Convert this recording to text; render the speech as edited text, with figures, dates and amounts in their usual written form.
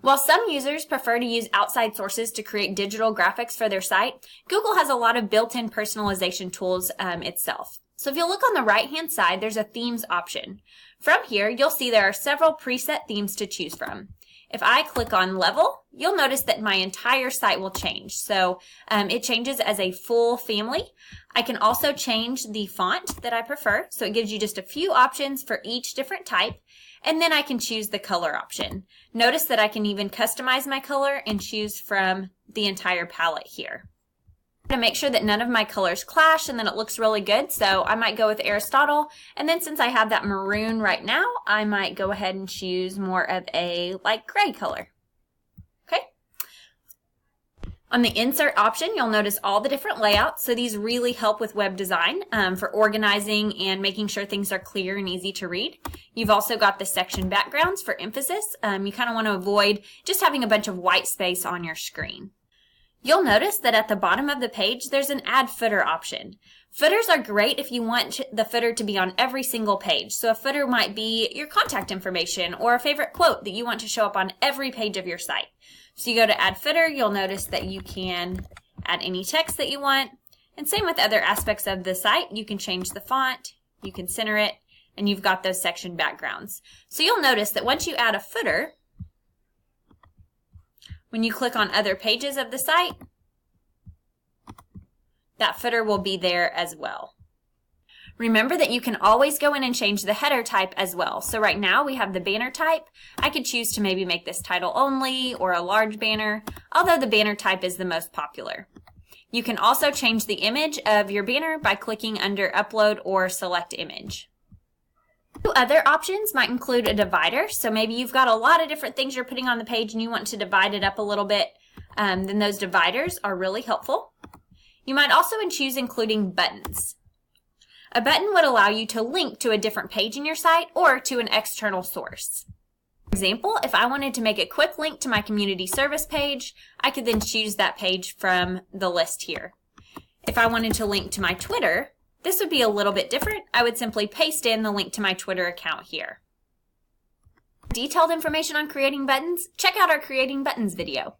While some users prefer to use outside sources to create digital graphics for their site, Google has a lot of built-in personalization tools itself. So if you look on the right-hand side, there's a themes option. From here, you'll see there are several preset themes to choose from. If I click on level, you'll notice that my entire site will change. So it changes as a full family. I can also change the font that I prefer. So it gives you just a few options for each different type. And then I can choose the color option. Notice that I can even customize my color and choose from the entire palette here. To make sure that none of my colors clash and then it looks really good, so I might go with Aristotle, and then since I have that maroon right now, I might go ahead and choose more of a light gray color. Okay. On the insert option, you'll notice all the different layouts, so these really help with web design for organizing and making sure things are clear and easy to read. You've also got the section backgrounds for emphasis. You kind of want to avoid just having a bunch of white space on your screen. You'll notice that at the bottom of the page, there's an add footer option. Footers are great if you want the footer to be on every single page. So a footer might be your contact information or a favorite quote that you want to show up on every page of your site. So you go to add footer, you'll notice that you can add any text that you want. And same with other aspects of the site. You can change the font, you can center it, and you've got those section backgrounds. So you'll notice that once you add a footer, when you click on other pages of the site, that footer will be there as well. Remember that you can always go in and change the header type as well. So right now we have the banner type. I could choose to maybe make this title only or a large banner, although the banner type is the most popular. You can also change the image of your banner by clicking under Upload or Select Image. Two other options might include a divider. So maybe you've got a lot of different things you're putting on the page and you want to divide it up a little bit. Then those dividers are really helpful. You might also choose including buttons. A button would allow you to link to a different page in your site or to an external source. For example, if I wanted to make a quick link to my community service page, I could then choose that page from the list here. If I wanted to link to my Twitter, this would be a little bit different. I would simply paste in the link to my Twitter account here. For detailed information on creating buttons, check out our Creating Buttons video.